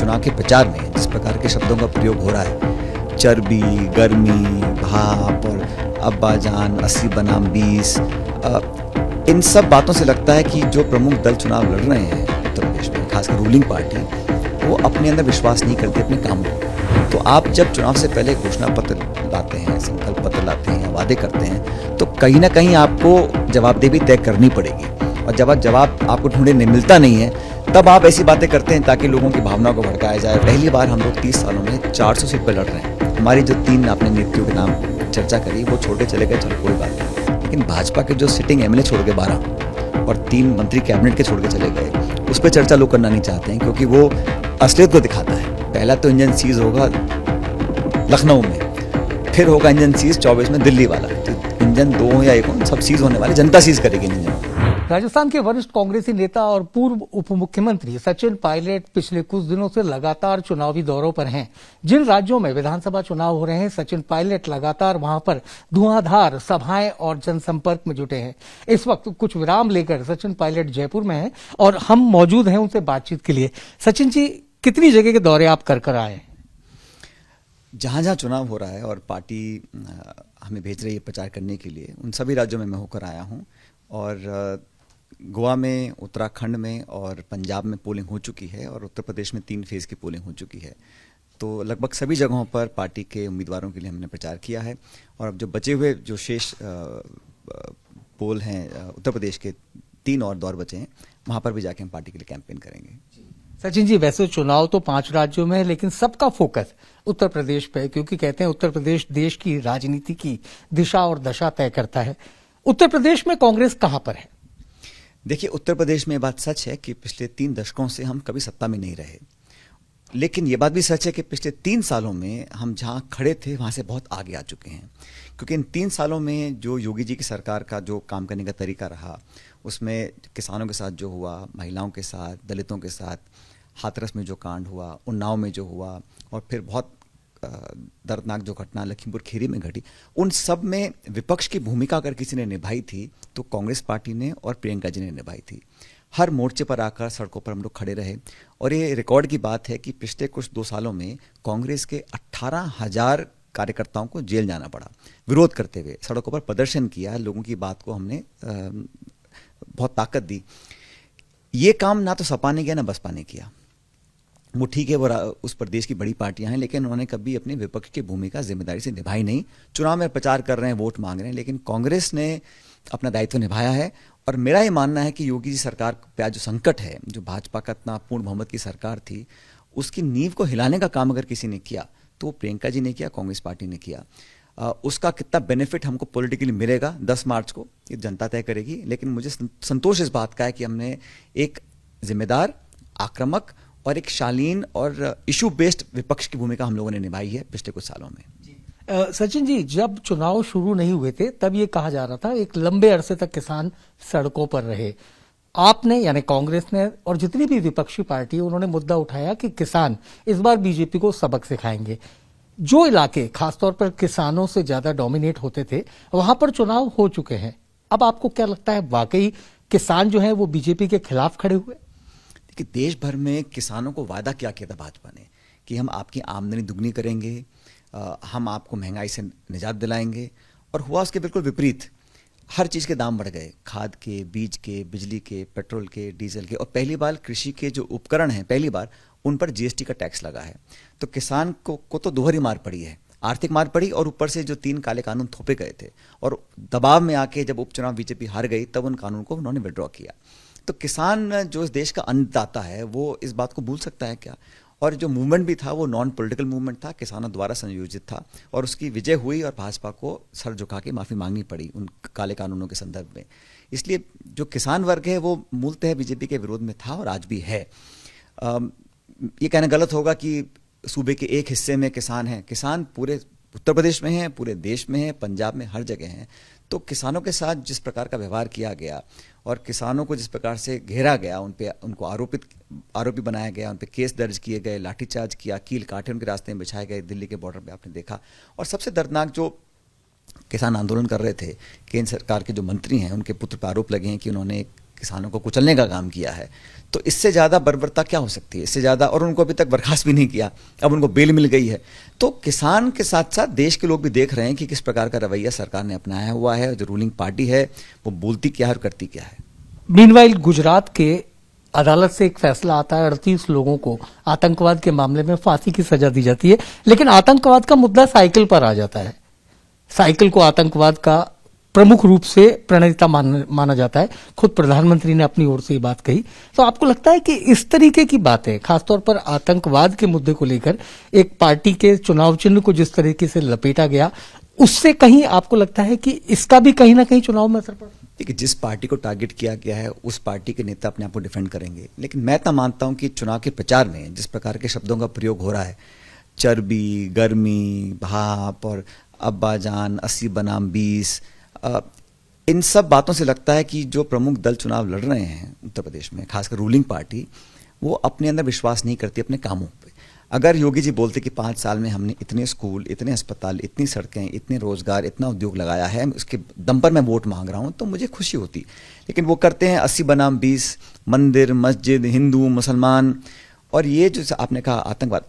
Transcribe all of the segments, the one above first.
चुनाव के प्रचार में जिस प्रकार के शब्दों का प्रयोग हो रहा है, चर्बी, गर्मी, भाप और अब्बाजान, 80 बनाम 20, इन सब बातों से लगता है कि जो प्रमुख दल चुनाव लड़ रहे हैं उत्तर प्रदेश में, खासकर रूलिंग पार्टी, वो अपने अंदर विश्वास नहीं करते अपने काम को। तो आप जब चुनाव से पहले घोषणा पत्र लाते हैं, संकल्प पत्र लाते हैं, वादे करते हैं, तो कहीं ना कहीं आपको जवाबदेही तय करनी पड़ेगी। और जब जवाब आपको ढूंढे नहीं मिलता नहीं है, तब आप ऐसी बातें करते हैं ताकि लोगों की भावनाओं को भड़काया जाए। पहली बार हम लोग 30 सालों में 400 सीट पर लड़ रहे हैं। हमारी जो 3 आपने नीतियों के नाम चर्चा करी वो छोटे चले गए, चलो कोई बात नहीं, लेकिन भाजपा के जो सिटिंग एमएलए छोड़ के 12 और 3 मंत्री कैबिनेट के छोड़ के चले गए, उस पर चर्चा लोग करना नहीं चाहते हैं, क्योंकि वो असलियत को दिखाता है। पहला तो इंजन सीज होगा लखनऊ में, फिर होगा इंजन सीज 24 में दिल्ली वाला। तो इंजन 2 हो या 1 हो, सब सीज होने वाले, जनता सीज करेगी इंजन। राजस्थान के वरिष्ठ कांग्रेसी नेता और पूर्व उप मुख्यमंत्री सचिन पायलट पिछले कुछ दिनों से लगातार चुनावी दौरों पर हैं। जिन राज्यों में विधानसभा चुनाव हो रहे हैं, सचिन पायलट लगातार वहां पर धुआंधार सभाएं और जनसंपर्क में जुटे हैं। इस वक्त कुछ विराम लेकर सचिन पायलट जयपुर में हैं और हम मौजूद हैं उनसे बातचीत के लिए। सचिन जी, कितनी जगह के दौरे आप कर आए? जहां जहां चुनाव हो रहा है और पार्टी हमें भेज रही है प्रचार करने के लिए, उन सभी राज्यों में मैं होकर आया हूं। और गोवा में, उत्तराखंड में और पंजाब में पोलिंग हो चुकी है और उत्तर प्रदेश में 3 फेज की पोलिंग हो चुकी है। तो लगभग सभी जगहों पर पार्टी के उम्मीदवारों के लिए हमने प्रचार किया है। और अब जो बचे हुए जो शेष पोल हैं उत्तर प्रदेश के 3 और दौर बचे हैं, वहां पर भी जाके हम पार्टी के लिए कैंपेन करेंगे। सचिन जी, वैसे चुनाव तो 5 राज्यों में है, लेकिन सबका फोकस उत्तर प्रदेश पे है, क्योंकि कहते हैं उत्तर प्रदेश देश की राजनीति की दिशा और दशा तय करता है। उत्तर प्रदेश में कांग्रेस कहां पर है? देखिए, उत्तर प्रदेश में ये बात सच है कि पिछले 3 दशकों से हम कभी सत्ता में नहीं रहे, लेकिन ये बात भी सच है कि पिछले 3 सालों में हम जहां खड़े थे वहां से बहुत आगे आ चुके हैं। क्योंकि इन 3 सालों में जो योगी जी की सरकार का जो काम करने का तरीका रहा, उसमें किसानों के साथ जो हुआ, महिलाओं के साथ, दलितों के साथ, हाथरस में जो कांड हुआ, उन्नाव में जो हुआ, और फिर बहुत दर्दनाक जो घटना लखीमपुर खीरी में घटी, उन सब में विपक्ष की भूमिका अगर किसी ने निभाई थी तो कांग्रेस पार्टी ने और प्रियंका जी ने निभाई थी। हर मोर्चे पर आकर सड़कों पर हम लोग खड़े रहे। और ये रिकॉर्ड की बात है कि पिछले कुछ 2 सालों में कांग्रेस के 18,000 कार्यकर्ताओं को जेल जाना पड़ा विरोध करते हुए। सड़कों पर प्रदर्शन किया, लोगों की बात को हमने बहुत ताकत दी। ये काम ना तो सपा ने किया ना बसपा ने किया। वो ठीक है, वो उस प्रदेश की बड़ी पार्टियां हैं, लेकिन उन्होंने कभी अपने विपक्ष की भूमिका जिम्मेदारी से निभाई नहीं। चुनाव में प्रचार कर रहे हैं, वोट मांग रहे हैं, लेकिन कांग्रेस ने अपना दायित्व निभाया है। और मेरा ये मानना है कि योगी जी सरकार पे जो संकट है, जो भाजपा का इतना पूर्ण बहुमत की सरकार थी, उसकी नींव को हिलाने का काम अगर किसी ने किया तो वो प्रियंका जी ने किया, कांग्रेस पार्टी ने किया। उसका कितना बेनिफिट हमको पॉलिटिकली मिलेगा 10 मार्च को ये जनता तय करेगी। लेकिन मुझे संतोष इस बात का है कि हमने एक जिम्मेदार, आक्रामक और एक शालीन और इशू बेस्ड विपक्ष की भूमिका हम लोगों ने निभाई है पिछले कुछ सालों में। सचिन जी, जब चुनाव शुरू नहीं हुए थे तब ये कहा जा रहा था एक लंबे अरसे तक किसान सड़कों पर रहे। आपने यानी कांग्रेस ने और जितनी भी विपक्षी पार्टी, उन्होंने मुद्दा उठाया कि किसान इस बार बीजेपी को सबक सिखाएंगे। जो इलाके खासतौर पर किसानों से ज्यादा डोमिनेट होते थे, वहां पर चुनाव हो चुके हैं। अब आपको क्या लगता है, वाकई किसान जो है वो बीजेपी के खिलाफ खड़े हुए? कि देश भर में किसानों को वादा क्या किया था भाजपा ने कि हम आपकी आमदनी दुगनी करेंगे, हम आपको महंगाई से निजात दिलाएंगे, और हुआ उसके बिल्कुल विपरीत। हर चीज़ के दाम बढ़ गए, खाद के, बीज के, बिजली के, पेट्रोल के, डीजल के, और पहली बार कृषि के जो उपकरण हैं, पहली बार उन पर जीएसटी का टैक्स लगा है। तो किसान को तो दोहरी मार पड़ी है, आर्थिक मार पड़ी, और ऊपर से जो 3 काले कानून थोपे गए थे, और दबाव में आके जब उपचुनाव बीजेपी हार गई तब उन कानून को उन्होंने विड्रॉ किया। तो किसान जो इस देश का अन्नदाता है, वो इस बात को भूल सकता है क्या? और जो मूवमेंट भी था वो नॉन पॉलिटिकल मूवमेंट था, किसानों द्वारा संयोजित था, और उसकी विजय हुई और भाजपा को सर झुका के माफ़ी मांगनी पड़ी उन काले कानूनों के संदर्भ में। इसलिए जो किसान वर्ग है वो मूलतः बीजेपी के विरोध में था और आज भी है। ये कहना गलत होगा कि सूबे के एक हिस्से में किसान हैं। किसान पूरे उत्तर प्रदेश में हैं, पूरे देश में हैं, पंजाब में, हर जगह हैं। तो किसानों के साथ जिस प्रकार का व्यवहार किया गया और किसानों को जिस प्रकार से घेरा गया, उनको आरोपी बनाया गया, उन पे केस दर्ज किए गए, लाठीचार्ज किया, कील कांटे उनके रास्ते में बिछाए गए, दिल्ली के बॉर्डर पे आपने देखा। और सबसे दर्दनाक, जो किसान आंदोलन कर रहे थे, केंद्र सरकार के जो मंत्री हैं, उनके पुत्र पर आरोप लगे हैं कि उन्होंने किसानों को कुचलने का काम किया है, तो इससे ज़्यादा बर्बरता क्या हो सकती है, इससे ज़्यादा। और उनको अभी तक बर्खास्त भी नहीं किया, अब उनको बेल मिल गई है। तो किसान के साथ साथ देश के लोग भी देख रहे हैं कि किस प्रकार का रवैया सरकार ने अपनाया हुआ है, जो रूलिंग पार्टी है वो बोलती क्या है और करती क्या है। मीनवाइल गुजरात के अदालत से एक फैसला आता है, 38 लोगों को आतंकवाद के मामले में फांसी की सजा दी जाती है, लेकिन आतंकवाद का मुद्दा साइकिल पर आ जाता है। साइकिल को आतंकवाद का प्रमुख रूप से प्रणेता माना जाता है। खुद प्रधानमंत्री ने अपनी ओर से ये बात कही। तो आपको लगता है कि इस तरीके की बातें, खासतौर पर आतंकवाद के मुद्दे को लेकर एक पार्टी के चुनाव चिन्ह को जिस तरीके से लपेटा गया, उससे कहीं आपको लगता है कि इसका भी कहीं ना कहीं चुनाव में असर पड़ा? देखिए, जिस पार्टी को टारगेट किया गया है उस पार्टी के नेता अपने आप को डिफेंड करेंगे, लेकिन मैं तो मानता हूं कि चुनाव के प्रचार में जिस प्रकार के शब्दों का प्रयोग हो रहा है, चर्बी, गर्मी, भाप और अब्बाजान, 80 बनाम 20, इन सब बातों से लगता है कि जो प्रमुख दल चुनाव लड़ रहे हैं उत्तर प्रदेश में, खासकर रूलिंग पार्टी, वो अपने अंदर विश्वास नहीं करती अपने कामों पे। अगर योगी जी बोलते कि 5 साल में हमने इतने स्कूल, इतने अस्पताल, इतनी सड़कें, इतने रोजगार, इतना उद्योग लगाया है, उसके दम पर मैं वोट मांग रहा हूं, तो मुझे खुशी होती। लेकिन वो करते हैं 80 बनाम 20, मंदिर, मस्जिद, हिंदू, मुसलमान। और ये जो आपने कहा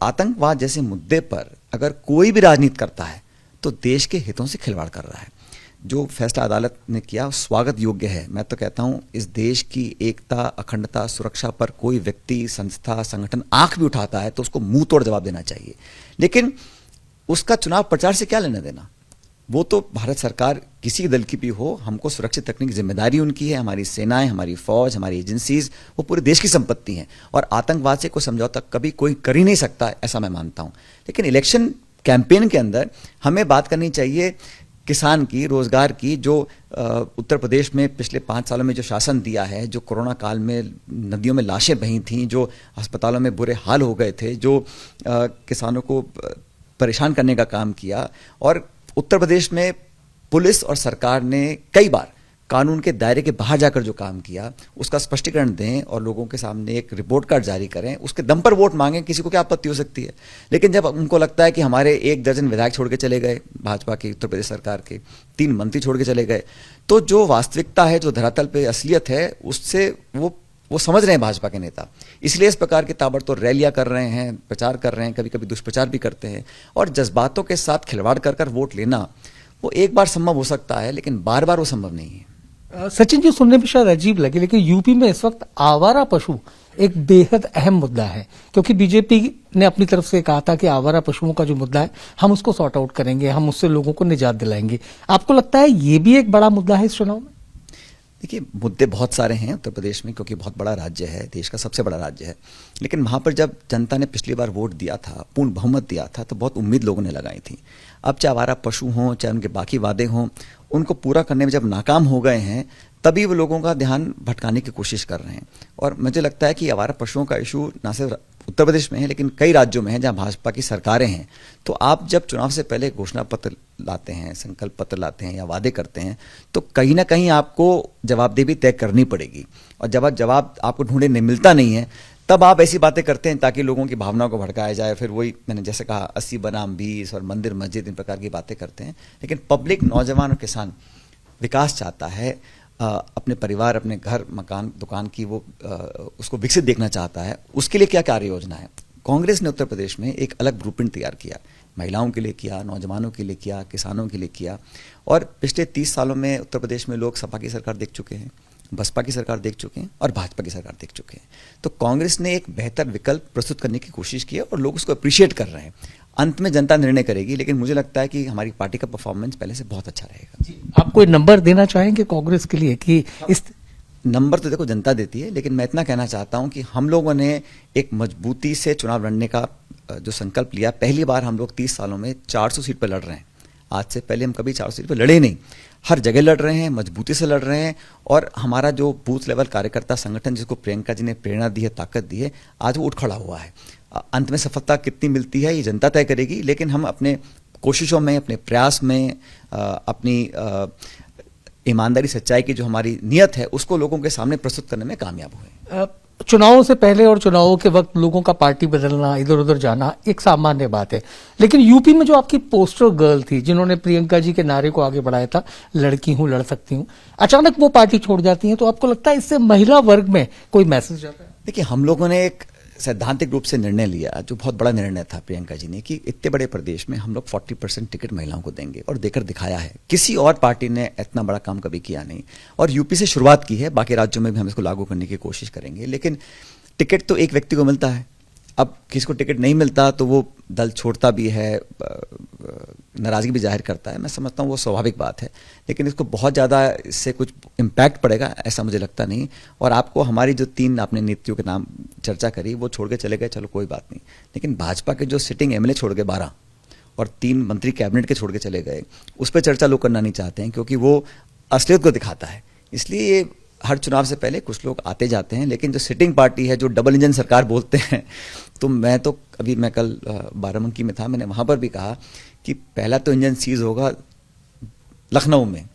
आतंकवाद जैसे मुद्दे पर अगर कोई भी राजनीति करता है तो देश के हितों से खिलवाड़ कर रहा है। जो फैसला अदालत ने किया स्वागत योग्य है। मैं तो कहता हूं इस देश की एकता, अखंडता, सुरक्षा पर कोई व्यक्ति, संस्था, संगठन आंख भी उठाता है तो उसको मुंह तोड़ जवाब देना चाहिए। लेकिन उसका चुनाव प्रचार से क्या लेना देना? वो तो भारत सरकार किसी दल की भी हो, हमको सुरक्षित रखने की जिम्मेदारी उनकी है। हमारी सेनाएं, हमारी फौज, हमारी एजेंसीज, वो पूरे देश की संपत्ति हैं और आतंकवाद से कोई समझौता कभी कोई कर ही नहीं सकता, ऐसा मैं मानता हूं। लेकिन इलेक्शन कैंपेन के अंदर हमें बात करनी चाहिए किसान की, रोजगार की। जो उत्तर प्रदेश में पिछले 5 सालों में जो शासन दिया है, जो कोरोना काल में नदियों में लाशें बही थीं, जो अस्पतालों में बुरे हाल हो गए थे, जो किसानों को परेशान करने का काम किया, और उत्तर प्रदेश में पुलिस और सरकार ने कई बार कानून के दायरे के बाहर जाकर जो काम किया, उसका स्पष्टीकरण दें और लोगों के सामने एक रिपोर्ट कार्ड जारी करें, उसके दम पर वोट मांगें। किसी को क्या आपत्ति हो सकती है? लेकिन जब उनको लगता है कि हमारे 1 दर्जन विधायक छोड़ के चले गए, भाजपा की उत्तर प्रदेश सरकार के 3 मंत्री छोड़ के चले गए, तो जो वास्तविकता है, जो धरातल पे असलियत है, उससे वो समझ रहे हैं भाजपा के नेता। इसलिए इस प्रकार के ताबड़तोड़ रैलियां कर रहे हैं, प्रचार कर रहे हैं, कभी कभी दुष्प्रचार भी करते हैं। और जज्बातों के साथ खिलवाड़ कर वोट लेना, वो एक बार संभव हो सकता है, लेकिन बार बार वो संभव नहीं है। सचिन जी, सुनने में शायद अजीब लगे, लेकिन यूपी में इस वक्त आवारा पशु एक बेहद अहम मुद्दा है, क्योंकि बीजेपी ने अपनी तरफ से कहा था कि आवारा पशुओं का जो मुद्दा है हम उसको सॉर्ट आउट करेंगे, हम उससे लोगों को निजात दिलाएंगे। आपको लगता है ये भी एक बड़ा मुद्दा है इस चुनाव में? देखिए, मुद्दे बहुत सारे हैं उत्तर प्रदेश में, क्योंकि बहुत बड़ा राज्य है, देश का सबसे बड़ा राज्य है। लेकिन वहां पर जब जनता ने पिछली बार वोट दिया था, पूर्ण बहुमत दिया था, तो बहुत उम्मीद लोगों ने लगाई थी। अब चाहे आवारा पशु हों, चाहे उनके बाकी वादे हों, उनको पूरा करने में जब नाकाम हो गए हैं, तभी वो लोगों का ध्यान भटकाने की कोशिश कर रहे हैं। और मुझे लगता है कि आवारा पशुओं का इशू न सिर्फ उत्तर प्रदेश में है, लेकिन कई राज्यों में है जहां भाजपा की सरकारें हैं। तो आप जब चुनाव से पहले घोषणा पत्र लाते हैं, संकल्प पत्र लाते हैं या वादे करते हैं, तो कहीं ना कहीं आपको जवाबदेही तय करनी पड़ेगी। और जब जवाब आपको ढूंढे नहीं मिलता नहीं है, तब आप ऐसी बातें करते हैं ताकि लोगों की भावनाओं को भड़काया जाए। फिर वही मैंने जैसे कहा 80 बनाम 20 और मंदिर, मस्जिद, इन प्रकार की बातें करते हैं। लेकिन पब्लिक, नौजवान और किसान विकास चाहता है, अपने परिवार, अपने घर, मकान, दुकान की वो उसको विकसित देखना चाहता है। उसके लिए क्या कार्य योजना है? कांग्रेस ने उत्तर प्रदेश में एक अलग ब्लूप्रिंट तैयार किया, महिलाओं के लिए किया, नौजवानों के लिए किया, किसानों के लिए किया। और पिछले 30 सालों में उत्तर प्रदेश में लोग सपा की सरकार देख चुके हैं, बसपा की सरकार देख चुके हैं और भाजपा की सरकार देख चुके हैं। तो कांग्रेस ने एक बेहतर विकल्प प्रस्तुत करने की कोशिश की है और लोग उसको अप्रिशिएट कर रहे हैं। अंत में जनता निर्णय करेगी, लेकिन मुझे लगता है कि हमारी पार्टी का परफॉर्मेंस पहले से बहुत अच्छा रहेगा। आप कोई नंबर देना चाहेंगे कांग्रेस के लिए कि इस नंबर तो देखो जनता देती है, लेकिन मैं इतना कहना चाहता हूं कि हम लोगों ने एक मजबूती से चुनाव लड़ने का जो संकल्प लिया, पहली बार हम लोग 30 सालों में 400 सीट पर लड़ रहे हैं। आज से पहले हम कभी 400 सीट पर लड़े नहीं, हर जगह लड़ रहे हैं, मजबूती से लड़ रहे हैं। और हमारा जो बूथ लेवल कार्यकर्ता संगठन, जिसको प्रियंका जी ने प्रेरणा दी है, ताकत दी है, आज वो उठ खड़ा हुआ है। अंत में सफलता कितनी मिलती है ये जनता तय करेगी, लेकिन हम अपने कोशिशों में, अपने प्रयास में, अपनी ईमानदारी, सच्चाई की जो हमारी नियत है, उसको लोगों के सामने प्रस्तुत करने में कामयाब हुए। चुनावों से पहले और चुनावों के वक्त लोगों का पार्टी बदलना, इधर उधर जाना एक सामान्य बात है। लेकिन यूपी में जो आपकी पोस्टर गर्ल थी, जिन्होंने प्रियंका जी के नारे को आगे बढ़ाया था, लड़की हूं लड़ सकती हूं, अचानक वो पार्टी छोड़ जाती है, तो आपको लगता है इससे महिला वर्ग में कोई मैसेज जाता है? देखिए, हम लोगों ने एक सैद्धांतिक रूप से निर्णय लिया, जो बहुत बड़ा निर्णय था प्रियंका जी ने, कि इतने बड़े प्रदेश में हम लोग 40% टिकट महिलाओं को देंगे, और देकर दिखाया है। किसी और पार्टी ने इतना बड़ा काम कभी किया नहीं, और यूपी से शुरुआत की है, बाकी राज्यों में भी हम इसको लागू करने की कोशिश करेंगे। लेकिन टिकट तो एक व्यक्ति को मिलता है, अब किसी को टिकट नहीं मिलता तो वो दल छोड़ता भी है, नाराजगी भी जाहिर करता है। मैं समझता हूँ वो स्वाभाविक बात है, लेकिन इसको बहुत ज़्यादा इससे कुछ इम्पैक्ट पड़ेगा ऐसा मुझे लगता नहीं। और आपको हमारी जो 3 आपने नीतियों के नाम चर्चा करी, वो छोड़ के चले गए, चलो कोई बात नहीं। लेकिन भाजपा के जो सिटिंग एमएलए छोड़ गए 12 और 3 मंत्री कैबिनेट के छोड़ के चले गए, उस पर चर्चा लोग करना नहीं चाहते हैं, क्योंकि वो असलियत को दिखाता है। इसलिए ये हर चुनाव से पहले कुछ लोग आते जाते हैं, लेकिन जो सिटिंग पार्टी है, जो डबल इंजन सरकार बोलते हैं, तो मैं कल बाराबंकी में था, मैंने वहाँ पर भी कहा कि पहला तो इंजन सीज होगा लखनऊ में,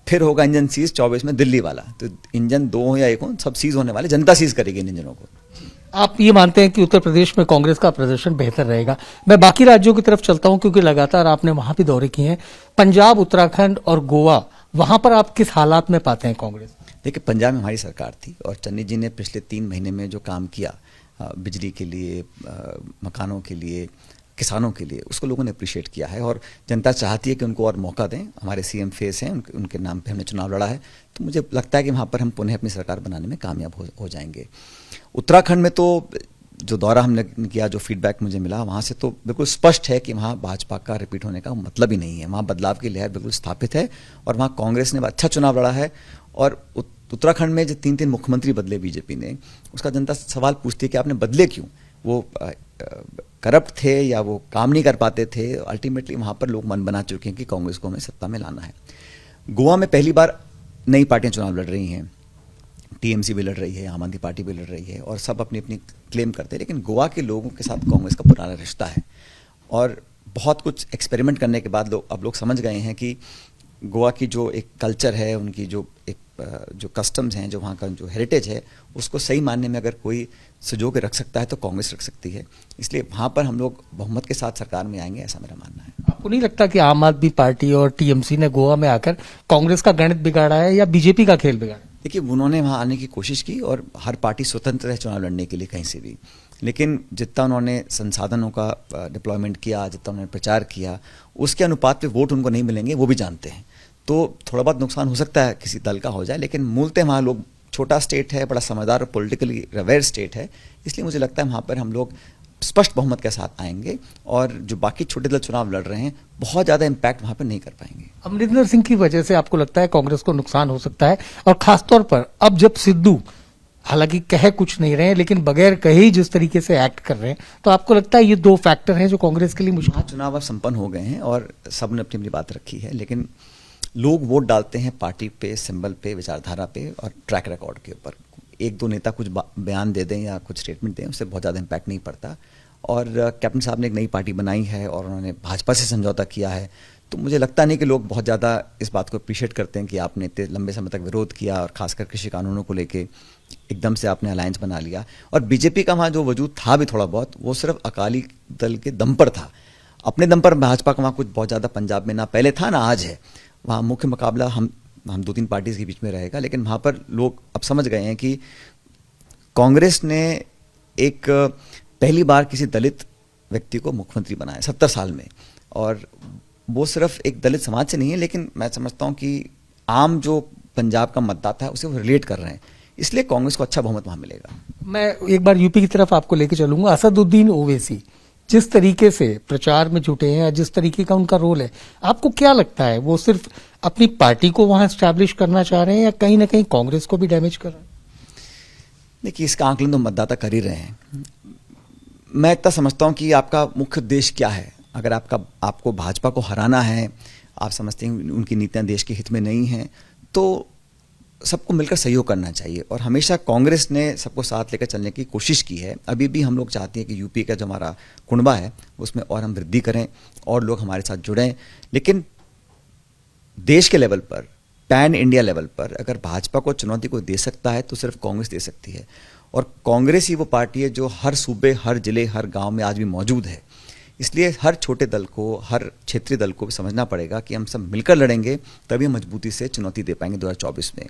फिर होगा इंजन सीज 24 में दिल्ली वाला। तो इंजन 2 हो या 1 हो, सब सीज होने वाले, जनता सीज करेगी इन इंजनों को। आप ये मानते हैं कि उत्तर प्रदेश में कांग्रेस का प्रदर्शन बेहतर रहेगा? मैं बाकी राज्यों की तरफ चलता हूं, क्योंकि लगातार आपने वहां भी दौरे किए हैं। पंजाब, उत्तराखंड और गोवा, वहां पर आप किस हालात में पाते हैं कांग्रेस? देखिए, पंजाब में हमारी सरकार थी, और चन्नी जी ने पिछले 3 महीने में जो काम किया, बिजली के लिए, मकानों के लिए, किसानों के लिए, उसको लोगों ने अप्रिशिएट किया है। और जनता चाहती है कि उनको और मौका दें। हमारे सीएम फेस हैं, उनके नाम पे हमने चुनाव लड़ा है, तो मुझे लगता है कि वहाँ पर हम पुनः अपनी सरकार बनाने में कामयाब हो जाएंगे। उत्तराखंड में तो जो दौरा हमने किया, जो फीडबैक मुझे मिला वहाँ से, तो बिल्कुल स्पष्ट है कि वहाँ भाजपा का रिपीट होने का मतलब ही नहीं है। वहाँ बदलाव की लहर बिल्कुल स्थापित है, और वहाँ कांग्रेस ने अच्छा चुनाव लड़ा है। और उत्तराखंड में जो 3 मुख्यमंत्री बदले बीजेपी ने, उसका जनता सवाल पूछती है कि आपने बदले क्यों? वो करप्ट थे या वो काम नहीं कर पाते थे? अल्टीमेटली वहाँ पर लोग मन बना चुके हैं कि कांग्रेस को हमें सत्ता में लाना है। गोवा में पहली बार नई पार्टियां चुनाव लड़ रही हैं, टीएमसी भी लड़ रही है, आम आदमी पार्टी भी लड़ रही है, और सब अपनी अपनी क्लेम करते हैं। लेकिन गोवा के लोगों के साथ कांग्रेस का पुराना रिश्ता है, और बहुत कुछ एक्सपेरिमेंट करने के बाद अब लोग समझ गए हैं कि गोवा की जो एक कल्चर है, उनकी जो कस्टम्स हैं, जो वहाँ का जो हेरिटेज है, उसको सही मानने में अगर कोई सजो के रख सकता है तो कांग्रेस रख सकती है। इसलिए वहाँ पर हम लोग बहुमत के साथ सरकार में आएंगे, ऐसा मेरा मानना है। आपको नहीं लगता कि आम आदमी पार्टी और टीएमसी ने गोवा में आकर कांग्रेस का गणित बिगाड़ा है, या बीजेपी का खेल बिगाड़ा? देखिए, उन्होंने वहाँ आने की कोशिश की, और हर पार्टी स्वतंत्र है चुनाव लड़ने के लिए कहीं से भी। लेकिन जितना उन्होंने संसाधनों का डिप्लॉयमेंट किया, जितना उन्होंने प्रचार किया, उसके अनुपात पे वोट उनको नहीं मिलेंगे, वो भी जानते हैं। तो थोड़ा बहुत नुकसान हो सकता है किसी दल का हो जाए, लेकिन मूलतः वहाँ लोग, छोटा स्टेट है, बड़ा समझदार और पॉलिटिकली अवेयर स्टेट है, इसलिए मुझे लगता है वहाँ पर हम लोग स्पष्ट बहुमत के साथ आएंगे, और जो बाकी छोटे दल चुनाव लड़ रहे हैं, बहुत ज़्यादा इम्पैक्ट वहाँ पर नहीं कर पाएंगे। अमरिंदर सिंह की वजह से आपको लगता है कांग्रेस को नुकसान हो सकता है? और खासतौर पर अब जब सिद्धू हालांकि कह कुछ नहीं रहे हैं, लेकिन बगैर कहे ही जिस तरीके से एक्ट कर रहे हैं, तो आपको लगता है ये 2 फैक्टर हैं जो कांग्रेस के लिए मुश्किल? चुनाव अब संपन्न हो गए हैं, और सबने अपनी अपनी बात रखी है, लेकिन लोग वोट डालते हैं पार्टी पे, सिंबल पे, विचारधारा पे और ट्रैक रिकॉर्ड के ऊपर। 1-2 नेता कुछ बयान दे दें या कुछ स्टेटमेंट दें, उससे बहुत ज़्यादा इम्पैक्ट नहीं पड़ता। और कैप्टन साहब ने एक नई पार्टी बनाई है, और उन्होंने भाजपा से समझौता किया है, तो मुझे लगता नहीं कि लोग बहुत ज़्यादा इस बात को अप्रिशिएट करते हैं कि आपने इतने लंबे समय तक विरोध किया, और खासकर कृषि कानूनों को लेके एकदम से आपने अलायंस बना लिया। और बीजेपी का वहाँ जो वजूद था भी थोड़ा बहुत, वो सिर्फ अकाली दल के दम पर था। अपने दम पर भाजपा का वहाँ कुछ बहुत ज़्यादा पंजाब में ना पहले था ना आज है। वहाँ मुख्य मुकाबला हम 2-3 पार्टीज के बीच में रहेगा, लेकिन वहाँ पर लोग अब समझ गए हैं कि कांग्रेस ने एक पहली बार किसी दलित व्यक्ति को मुख्यमंत्री बनाया 70 साल में, और वो सिर्फ एक दलित समाज से नहीं है, लेकिन मैं समझता हूँ कि आम जो पंजाब का मतदाता है उसे वो रिलेट कर रहे हैं, इसलिए कांग्रेस को अच्छा बहुमत वहाँ मिलेगा। मैं एक बार यूपी की तरफ आपको लेके चलूंगा। असदुद्दीन ओवैसी जिस तरीके से प्रचार में जुटे हैं, जिस तरीके का उनका रोल है, आपको क्या लगता है वो सिर्फ अपनी पार्टी को वहां एस्टैब्लिश करना चाह रहे हैं, या कहीं ना कहीं कांग्रेस को भी डैमेज कर रहे हैं? देखिए, इसका आंकलन तो मतदाता कर ही रहे हैं। मैं इतना समझता हूं कि आपका मुख्य उद्देश्य क्या है। अगर आपको भाजपा को हराना है, आप समझते हैं उनकी नीतियां देश के हित में नहीं हैं, तो सबको मिलकर सहयोग करना चाहिए। और हमेशा कांग्रेस ने सबको साथ लेकर चलने की कोशिश की है। अभी भी हम लोग चाहते हैं कि यूपी का जो हमारा कुनबा है उसमें और हम वृद्धि करें, और लोग हमारे साथ जुड़ें। लेकिन देश के लेवल पर, पैन इंडिया लेवल पर अगर भाजपा को चुनौती कोई दे सकता है तो सिर्फ कांग्रेस दे सकती है। और कांग्रेस ही वो पार्टी है जो हर सूबे, हर जिले, हर गांव में आज भी मौजूद है। इसलिए हर छोटे दल को, हर क्षेत्रीय दल को भी समझना पड़ेगा कि हम सब मिलकर लड़ेंगे, तभी हम मजबूती से चुनौती दे पाएंगे 2024 में।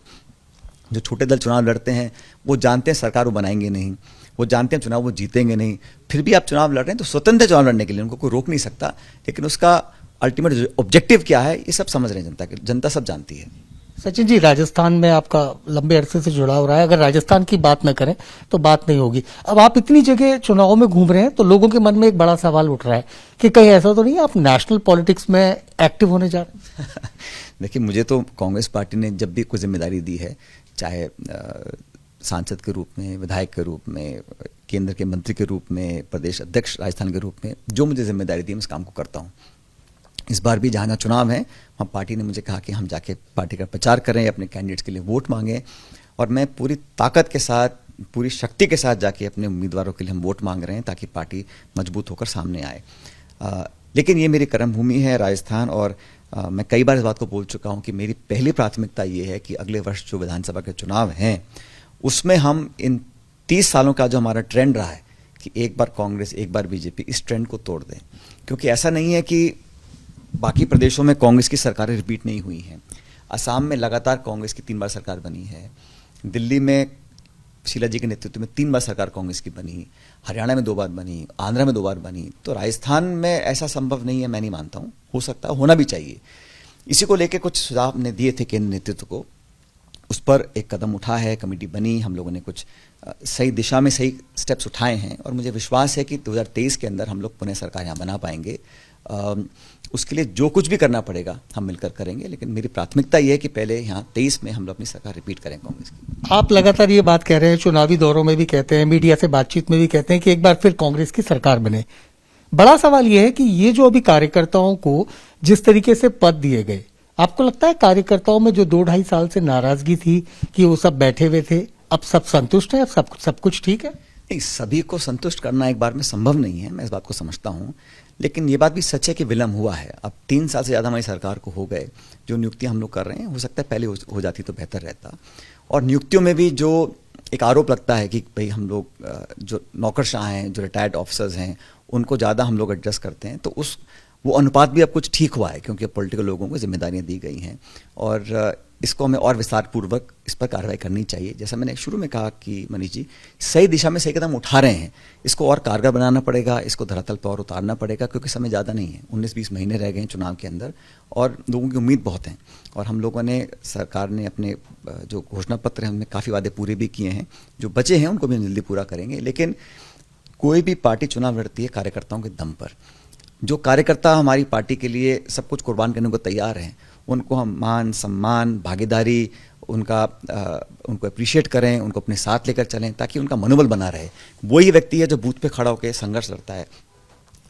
जो छोटे दल चुनाव लड़ते हैं वो जानते हैं सरकार वो बनाएंगे नहीं, वो जानते हैं चुनाव वो जीतेंगे नहीं, फिर भी आप चुनाव लड़ रहे हैं तो स्वतंत्र चुनाव लड़ने के लिए उनको कोई रोक नहीं सकता। लेकिन उसका अल्टीमेट ऑब्जेक्टिव क्या है ये सब समझ रहे हैं, जनता सब जानती है। सचिन जी, राजस्थान में आपका लंबे अरसे से जुड़ाव रहा है। अगर राजस्थान की बात न करें तो बात नहीं होगी। अब आप इतनी जगह चुनाव में घूम रहे हैं तो लोगों के मन में एक बड़ा सवाल उठ रहा है कि कहीं ऐसा तो नहीं आप नेशनल पॉलिटिक्स में एक्टिव होने जा रहे हैं? देखिए, मुझे तो कांग्रेस पार्टी ने जब भी कोई जिम्मेदारी दी है, चाहे सांसद के रूप में, विधायक के रूप में, केंद्र के मंत्री के रूप में, प्रदेश अध्यक्ष राजस्थान के रूप में, जो मुझे जिम्मेदारी दी मैं इस काम को करता हूँ। इस बार भी जहाँ जहाँ चुनाव है वहाँ पार्टी ने मुझे कहा कि हम जाके पार्टी का प्रचार करें, अपने कैंडिडेट्स के लिए वोट मांगें, और मैं पूरी ताकत के साथ, पूरी शक्ति के साथ जाके अपने उम्मीदवारों के लिए हम वोट मांग रहे हैं ताकि पार्टी मजबूत होकर सामने आए। लेकिन ये मेरी कर्मभूमि है राजस्थान, और मैं कई बार इस बात को बोल चुका हूँ कि मेरी पहली प्राथमिकता ये है कि अगले वर्ष जो विधानसभा के चुनाव हैं उसमें हम इन 30 सालों का जो हमारा ट्रेंड रहा है कि एक बार कांग्रेस एक बार बीजेपी, इस ट्रेंड को तोड़ दें। क्योंकि ऐसा नहीं है कि बाकी प्रदेशों में कांग्रेस की सरकारें रिपीट नहीं हुई हैं। असम में लगातार कांग्रेस की 3 बार सरकार बनी है, दिल्ली में शीला जी के नेतृत्व में 3 बार सरकार कांग्रेस की बनी, हरियाणा में 2 बार बनी, आंध्र में 2 बार बनी। तो राजस्थान में ऐसा संभव नहीं है, मैं नहीं मानता हूँ। हो सकता है, होना भी चाहिए। इसी को लेकर कुछ सुझाव हमने दिए थे केंद्र नेतृत्व को, उस पर एक कदम उठा है, कमेटी बनी, हम लोगों ने कुछ सही दिशा में सही स्टेप्स उठाए हैं, और मुझे विश्वास है कि 2023 के अंदर हम लोग पुनः सरकार यहाँ बना पाएंगे। उसके लिए जो कुछ भी करना पड़ेगा हम मिलकर करेंगे, लेकिन मेरी प्राथमिकता ये है कि पहले यहाँ 23 में हम लोग अपनी सरकार रिपीट करें कांग्रेस की। आप लगातार ये बात कह रहे हैं, चुनावी दौरों में भी कहते हैं, मीडिया से बातचीत में भी कहते हैं कि एक बार फिर कांग्रेस की सरकार बने। बड़ा सवाल यह है कि ये जो अभी कार्यकर्ताओं को जिस तरीके से पद दिए गए, आपको लगता है कार्यकर्ताओं में जो 2-2.5 साल से नाराजगी थी कि वो सब बैठे हुए थे, अब सब संतुष्ट है, अब सब कुछ ठीक है? नहीं, सभी को संतुष्ट करना एक बार में संभव नहीं है, मैं इस बात को समझता हूँ। लेकिन ये बात भी सच है कि विलम्ब हुआ है। अब 3 साल से ज़्यादा हमारी सरकार को हो गए। जो नियुक्तियां हम लोग कर रहे हैं, हो सकता है पहले हो जाती तो बेहतर रहता। और नियुक्तियों में भी जो एक आरोप लगता है कि भाई हम लोग जो नौकरशाह हैं, जो रिटायर्ड ऑफिसर्स हैं, उनको ज़्यादा हम लोग एडजस्ट करते हैं, तो वो अनुपात भी अब कुछ ठीक हुआ है, क्योंकि अब पॉलिटिकल लोगों को जिम्मेदारियां दी गई हैं, और इसको हमें और विस्तार पूर्वक इस पर कार्रवाई करनी चाहिए। जैसा मैंने शुरू में कहा कि मनीष जी सही दिशा में सही कदम उठा रहे हैं, इसको और कारगर बनाना पड़ेगा, इसको धरातल पर और उतारना पड़ेगा, क्योंकि समय ज़्यादा नहीं है, 19-20 महीने रह गए हैं चुनाव के अंदर, और लोगों की उम्मीद बहुत है। और हम लोगों ने, सरकार ने अपने जो घोषणा पत्र हैं उनमें काफ़ी वादे पूरे भी किए हैं, जो बचे हैं उनको भी जल्दी पूरा करेंगे। लेकिन कोई भी पार्टी चुनाव लड़ती है कार्यकर्ताओं के दम पर। जो कार्यकर्ता हमारी पार्टी के लिए सब कुछ कुर्बान करने को तैयार हैं, उनको हम मान, सम्मान, भागीदारी, उनको अप्रिशिएट करें, उनको अपने साथ लेकर चलें, ताकि उनका मनोबल बना रहे। वही व्यक्ति है जो बूथ पे खड़ा होकर संघर्ष लड़ता है।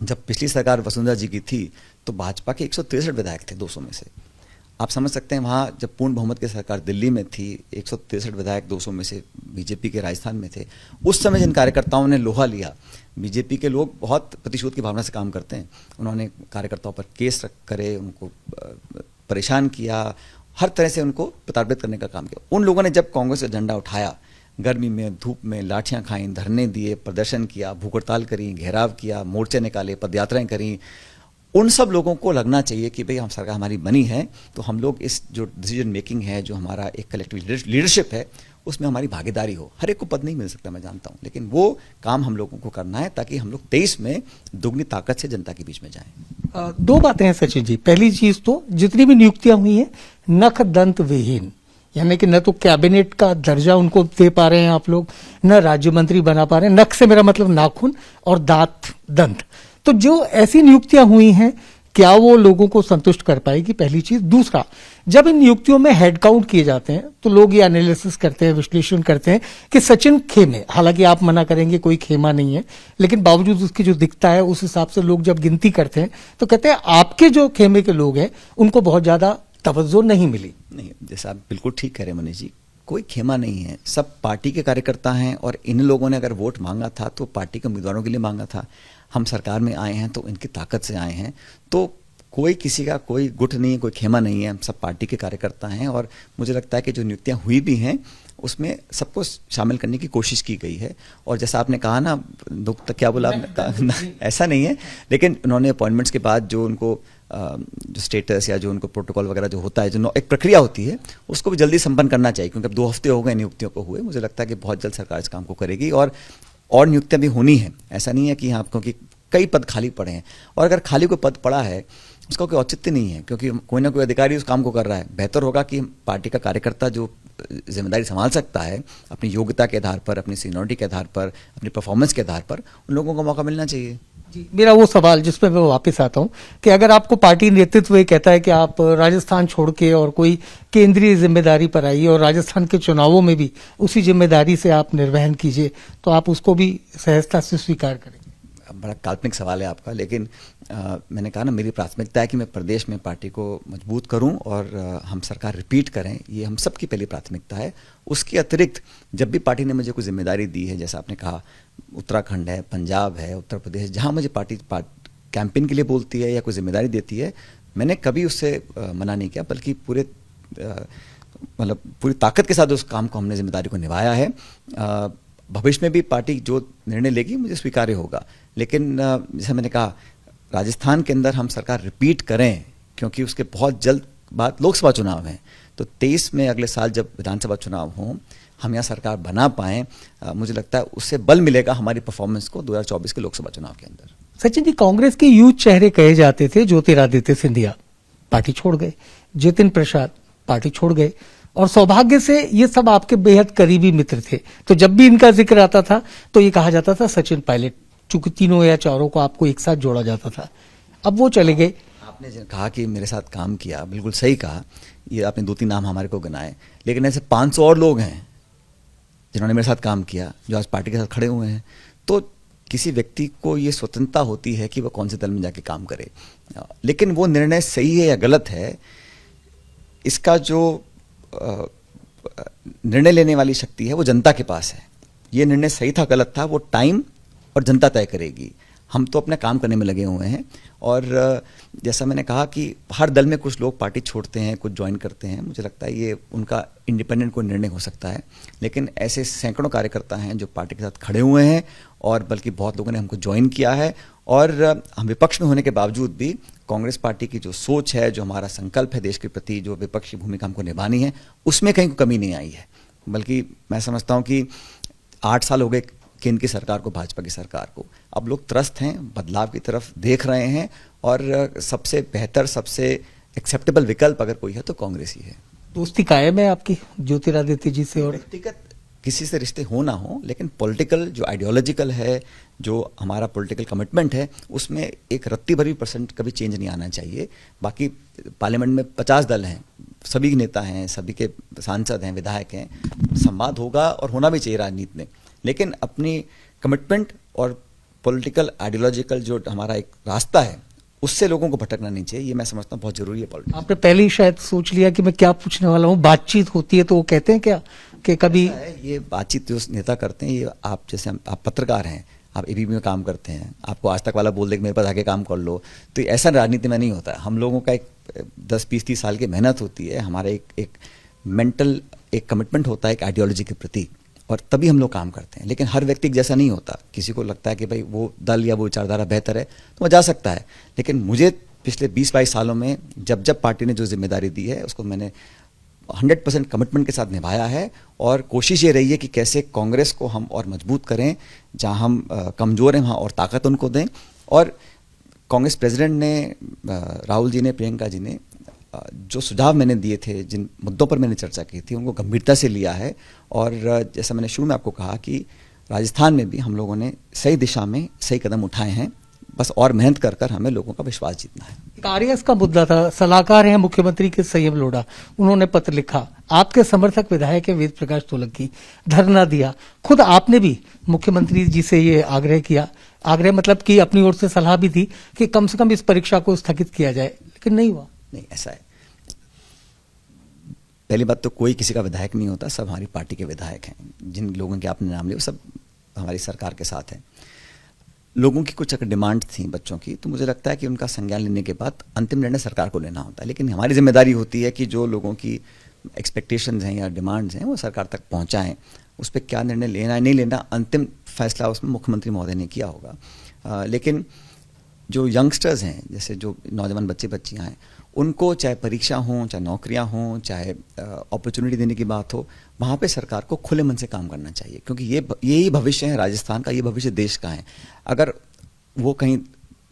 जब पिछली सरकार वसुंधरा जी की थी तो भाजपा के 163 विधायक थे 200 में से। आप समझ सकते हैं, वहाँ जब पूर्ण बहुमत की सरकार दिल्ली में थी, 163 विधायक 200 में से बीजेपी के राजस्थान में थे। उस समय जिन कार्यकर्ताओं ने लोहा लिया, बीजेपी के लोग बहुत प्रतिशोध की भावना से काम करते हैं, उन्होंने कार्यकर्ताओं पर केस करे, उनको परेशान किया, हर तरह से उनको प्रताड़ित करने का काम किया। उन लोगों ने जब कांग्रेस का झंडा उठाया, गर्मी में, धूप में लाठियां खाई, धरने दिए, प्रदर्शन किया, भूख हड़ताल करी, घेराव किया, मोर्चे निकाले, पदयात्राएं करी, उन सब लोगों को लगना चाहिए कि भाई हम सरकार हमारी बनी है तो हम लोग इस जो डिसीजन मेकिंग है, जो हमारा एक कलेक्टिव लीडरशिप है, उसमें हमारी भागीदारी हो। हर एक को पद नहीं मिल सकता, मैं जानता हूं, लेकिन वो काम हम लोगों को करना है ताकि हम लोग 23 में दुगनी ताकत से जनता के बीच में जाएं। 2 बातें हैं सचिन जी। पहली चीज तो जितनी भी नियुक्तियां हुई हैं नख दंत विहीन, यानी कि न तो कैबिनेट का दर्जा उनको दे पा रहे हैं आप लोग, न राज्य मंत्री बना पा रहे हैं। नख से मेरा मतलब नाखून और दांत, दंत। तो जो ऐसी नियुक्तियां हुई हैं, क्या वो लोगों को संतुष्ट कर पाएगी? पहली चीज। दूसरा, जब इन नियुक्तियों में हेड काउंट किए जाते हैं तो लोग ये एनालिसिस करते हैं, विश्लेषण करते हैं कि सचिन खेमे, हालांकि आप मना करेंगे कोई खेमा नहीं है, लेकिन बावजूद उसकी जो दिखता है उस हिसाब से लोग जब गिनती करते हैं तो कहते हैं आपके जो खेमे के लोग हैं उनको बहुत ज्यादा तवज्जो नहीं मिली। नहीं, जैसा आप बिल्कुल ठीक कह रहे हैं मनीष जी, कोई खेमा नहीं है, सब पार्टी के कार्यकर्ता हैं, और इन लोगों ने अगर वोट मांगा था तो पार्टी के उम्मीदवारों के लिए मांगा था। हम सरकार में आए हैं तो इनकी ताकत से आए हैं, तो कोई किसी का कोई गुट नहीं है, कोई खेमा नहीं है, हम सब पार्टी के कार्यकर्ता हैं। और मुझे लगता है कि जो नियुक्तियां हुई भी हैं उसमें सबको शामिल करने की कोशिश की गई है। और जैसा आपने कहा ना, दुख तक क्या बोला आपने, ऐसा नहीं है, लेकिन उन्होंने अपॉइंटमेंट्स के बाद जो उनको जो स्टेटस या जो उनको प्रोटोकॉल वगैरह जो होता है, जो एक प्रक्रिया होती है, उसको भी जल्दी संपन्न करना चाहिए, क्योंकि अब 2 हफ्ते हो गए नियुक्तियों को हुए। मुझे लगता है कि बहुत जल्द सरकार इस काम को करेगी और नियुक्तियां भी होनी है। ऐसा नहीं है कि यहाँ, क्योंकि कई पद खाली पड़े हैं, और अगर खाली कोई पद पड़ा है उसका कोई औचित्य नहीं है, क्योंकि कोई ना कोई अधिकारी उस काम को कर रहा है। बेहतर होगा कि पार्टी का कार्यकर्ता जो जिम्मेदारी संभाल सकता है, अपनी योग्यता के आधार पर, अपनी सीनियरिटी के आधार पर, अपनी परफॉर्मेंस के आधार पर, उन लोगों को मौका मिलना चाहिए। जी, मेरा वो सवाल जिस पे मैं वापस आता हूं कि अगर आपको पार्टी नेतृत्व ये कहता है कि आप राजस्थान छोड़ के और कोई केंद्रीय जिम्मेदारी पर आइए और राजस्थान के चुनावों में भी उसी जिम्मेदारी से आप निर्वहन कीजिए, तो आप उसको भी सहजता से स्वीकार करेंगे? बड़ा काल्पनिक सवाल है आपका, लेकिन मैंने कहा ना, मेरी प्राथमिकता है कि मैं प्रदेश में पार्टी को मजबूत करूं और हम सरकार रिपीट करें, ये हम सबकी पहली प्राथमिकता है। उसके अतिरिक्त जब भी पार्टी ने मुझे कोई जिम्मेदारी दी है, जैसा आपने कहा उत्तराखंड है, पंजाब है, उत्तर प्रदेश, जहां मुझे पार्टी कैंपेन के लिए बोलती है या कोई जिम्मेदारी देती है, मैंने कभी उससे मना नहीं किया, बल्कि पूरी ताकत के साथ उस काम को, हमने जिम्मेदारी को निभाया है। भविष्य में भी पार्टी जो निर्णय लेगी मुझे स्वीकार्य होगा, लेकिन जैसे मैंने कहा, राजस्थान के अंदर हम सरकार रिपीट करें, क्योंकि उसके बहुत जल्द बाद लोकसभा चुनाव हैं, तो 23 में अगले साल जब विधानसभा चुनाव हों, हम यहाँ सरकार बना पाएं, मुझे लगता है उससे बल मिलेगा हमारी परफॉर्मेंस को 2024 के लोकसभा चुनाव के अंदर। सचिन जी, कांग्रेस के यूथ चेहरे कहे जाते थे ज्योतिरादित्य सिंधिया पार्टी छोड़ गए, जितिन प्रसाद पार्टी छोड़ गए, और सौभाग्य से ये सब आपके बेहद करीबी मित्र थे, तो जब भी इनका जिक्र आता था तो ये कहा जाता था सचिन पायलट, चूंकि तीनों या चारों को आपको एक साथ जोड़ा जाता था। अब वो चले गए। आपने कहा कि मेरे साथ काम किया, बिल्कुल सही कहा, ये आपने 2-3 नाम हमारे को गिनाए, लेकिन ऐसे 500 और लोग हैं जिन्होंने मेरे साथ काम किया, जो आज पार्टी के साथ खड़े हुए हैं। तो किसी व्यक्ति को ये स्वतंत्रता होती है कि वह कौन से दल में जाके काम करे, लेकिन वो निर्णय सही है या गलत है, इसका जो निर्णय लेने वाली शक्ति है वो जनता के पास है। ये निर्णय सही था गलत था, वो टाइम और जनता तय करेगी। हम तो अपने काम करने में लगे हुए हैं, और जैसा मैंने कहा कि हर दल में कुछ लोग पार्टी छोड़ते हैं, कुछ ज्वाइन करते हैं, मुझे लगता है ये उनका इंडिपेंडेंट कोई निर्णय हो सकता है, लेकिन ऐसे सैकड़ों कार्यकर्ता हैं जो पार्टी के साथ खड़े हुए हैं, और बल्कि बहुत लोगों ने हमको ज्वाइन किया है, और हम विपक्ष में होने के बावजूद भी कांग्रेस पार्टी की जो सोच है, जो हमारा संकल्प है देश के प्रति, जो विपक्षी भूमिका हमको निभानी है, उसमें कहीं कमी नहीं आई है। बल्कि मैं समझता हूं कि 8 साल हो गए केंद्र की सरकार को, भाजपा की सरकार को, अब लोग त्रस्त हैं, बदलाव की तरफ देख रहे हैं, और सबसे बेहतर, सबसे एक्सेप्टेबल विकल्प अगर कोई है तो कांग्रेस ही है। दोस्ती कायम है आपकी ज्योतिरादित्य जी से? और व्यक्तिगत किसी से रिश्ते हो ना हो, लेकिन पॉलिटिकल जो आइडियोलॉजिकल है, जो हमारा पॉलिटिकल कमिटमेंट है, उसमें एक रत्ती भर भी % कभी चेंज नहीं आना चाहिए। बाकी पार्लियामेंट में 50 दल हैं, सभी नेता हैं, सभी के सांसद हैं, विधायक हैं, संवाद होगा और होना भी चाहिए राजनीति में, लेकिन अपनी कमिटमेंट और पॉलिटिकल आइडियोलॉजिकल जो हमारा एक रास्ता है, उससे लोगों को भटकना नहीं चाहिए। ये मैं समझता हूँ बहुत जरूरी है पॉलिटिक्स। आपने पहले ही शायद सोच लिया कि मैं क्या पूछने वाला हूँ। बातचीत होती है तो वो कहते हैं क्या कि कभी ये बातचीत जो नेता करते हैं, ये आप जैसे आप पत्रकार हैं, आप एबीपी में काम करते हैं, आपको आज तक वाला बोल दे कि मेरे पास आके काम कर लो, तो ऐसा राजनीति में नहीं होता है। हम लोगों का एक 10-20-30 साल की मेहनत होती है, हमारा एक मेंटल एक कमिटमेंट होता है एक आइडियोलॉजी के प्रति, और तभी हम लोग काम करते हैं। लेकिन हर व्यक्ति जैसा नहीं होता, किसी को लगता है कि भाई वो दल या वो विचारधारा बेहतर है तो वो जा सकता है, लेकिन मुझे पिछले 20-22 सालों में जब पार्टी ने जो जिम्मेदारी दी है उसको मैंने 100% कमिटमेंट के साथ निभाया है, और कोशिश ये रही है कि कैसे कांग्रेस को हम और मजबूत करें, जहां हम कमज़ोर हैं वहां और ताकत उनको दें। और कांग्रेस प्रेसिडेंट ने, राहुल जी ने, प्रियंका जी ने जो सुझाव मैंने दिए थे, जिन मुद्दों पर मैंने चर्चा की थी, उनको गंभीरता से लिया है, और जैसा मैंने शुरू में आपको कहा कि राजस्थान में भी हम लोगों ने सही दिशा में सही कदम उठाए हैं, बस और मेहनत कर कर हमें लोगों का विश्वास जीतना है। आरएस का मुद्दा था, सलाहकार हैं मुख्यमंत्री के संयम लोढ़ा, उन्होंने पत्र लिखा, आपके समर्थक विधायक है वेद प्रकाश सोलंकी, धरना दिया, खुद आपने भी मुख्यमंत्री जी से ये आग्रह किया, आग्रह मतलब कि अपनी ओर से सलाह भी दी कि कम से कम इस परीक्षा को स्थगित किया जाए, लेकिन नहीं हुआ। नहीं, ऐसा है, पहली बात तो कोई किसी का विधायक नहीं होता, सब हमारी पार्टी के विधायक हैं। जिन लोगों के आपने नाम लिए वो सब हमारी सरकार के साथ हैं। लोगों की कुछ अगर डिमांड थी बच्चों की, तो मुझे लगता है कि उनका संज्ञान लेने के बाद अंतिम निर्णय सरकार को लेना होता है, लेकिन हमारी जिम्मेदारी होती है कि जो लोगों की एक्सपेक्टेशंस हैं या डिमांड्स हैं वो सरकार तक पहुंचाएं। उस पर क्या निर्णय लेना है नहीं लेना, अंतिम फैसला उसमें मुख्यमंत्री महोदय ने किया होगा। लेकिन जो यंगस्टर्स हैं, जैसे जो नौजवान बच्चे बच्चियां हैं, उनको चाहे परीक्षा हो, चाहे नौकरियां हों, चाहे अपॉर्चुनिटी देने की बात हो, वहाँ पे सरकार को खुले मन से काम करना चाहिए, क्योंकि यही भविष्य है राजस्थान का, ये भविष्य देश का है। अगर वो कहीं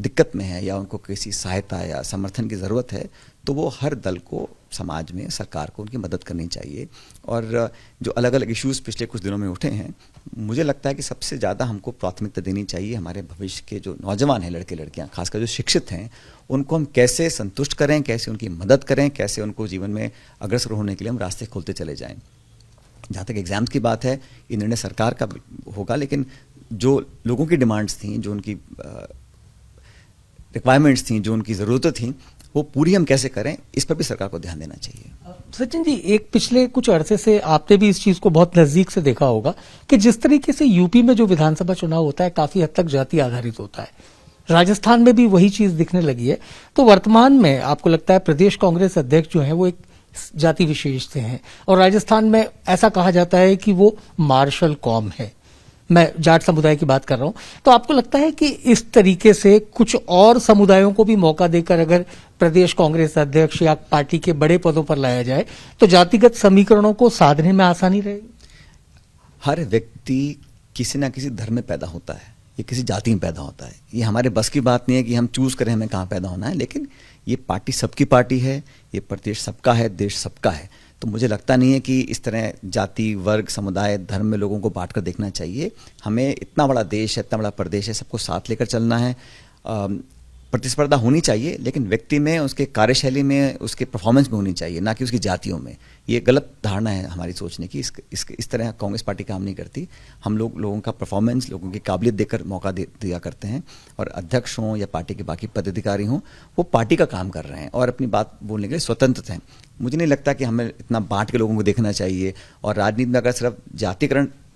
दिक्कत में है या उनको किसी सहायता या समर्थन की ज़रूरत है तो वो हर दल को, समाज में, सरकार को उनकी मदद करनी चाहिए। और जो अलग अलग इश्यूज़ पिछले कुछ दिनों में उठे हैं, मुझे लगता है कि सबसे ज़्यादा हमको प्राथमिकता देनी चाहिए हमारे भविष्य के जो नौजवान हैं, लड़के लड़कियां, खासकर जो शिक्षित हैं, उनको हम कैसे संतुष्ट करें, कैसे उनकी मदद करें, कैसे उनको जीवन में अग्रसर होने के लिए हम रास्ते खोलते चले जाएँ। जहाँ तक एग्ज़ाम्स की बात है, ये निर्णय सरकार का होगा, लेकिन जो लोगों की डिमांड्स थी, जो उनकी रिक्वायरमेंट्स थी, जो उनकी ज़रूरतें थी, वो पूरी हम कैसे करें, इस पर भी सरकार को ध्यान देना चाहिए। सचिन जी, एक पिछले कुछ अरसे से आपने भी इस चीज को बहुत नजदीक से देखा होगा कि जिस तरीके से यूपी में जो विधानसभा चुनाव होता है काफी हद तक जाति आधारित होता है, राजस्थान में भी वही चीज दिखने लगी है। तो वर्तमान में आपको लगता है प्रदेश कांग्रेस अध्यक्ष जो है वो एक जाति विशेष से हैं, और राजस्थान में ऐसा कहा जाता है कि वो मार्शल कौम है, मैं जाट समुदाय की बात कर रहा हूं। तो आपको लगता है कि इस तरीके से कुछ और समुदायों को भी मौका देकर अगर प्रदेश कांग्रेस अध्यक्ष या पार्टी के बड़े पदों पर लाया जाए तो जातिगत समीकरणों को साधने में आसानी रहेगी? हर व्यक्ति किसी ना किसी धर्म में पैदा होता है, ये किसी जाति में पैदा होता है। ये हमारे बस की बात नहीं है कि हम चूज करें हमें कहाँ पैदा होना है, लेकिन ये पार्टी सबकी पार्टी है, ये प्रदेश सबका है, देश सबका है। तो मुझे लगता नहीं है कि इस तरह जाति, वर्ग, समुदाय, धर्म में लोगों को बांट कर देखना चाहिए। हमें इतना बड़ा देश है, इतना बड़ा प्रदेश है, सबको साथ लेकर चलना है। प्रतिस्पर्धा होनी चाहिए, लेकिन व्यक्ति में, उसके कार्यशैली में, उसके परफॉर्मेंस में होनी चाहिए, ना कि उसकी जातियों में। ये गलत धारणा है हमारी सोचने की। इस तरह कांग्रेस पार्टी काम नहीं करती। हम लोगों का परफॉर्मेंस, लोगों की काबिलियत देकर मौका दिया करते हैं, और अध्यक्ष हों या पार्टी के बाकी पदाधिकारी हों, वो पार्टी का काम कर रहे हैं और अपनी बात बोलने के लिए स्वतंत्र हैं। मुझे नहीं लगता कि हमें इतना बांट के लोगों को देखना चाहिए। और राजनीति में अगर सिर्फ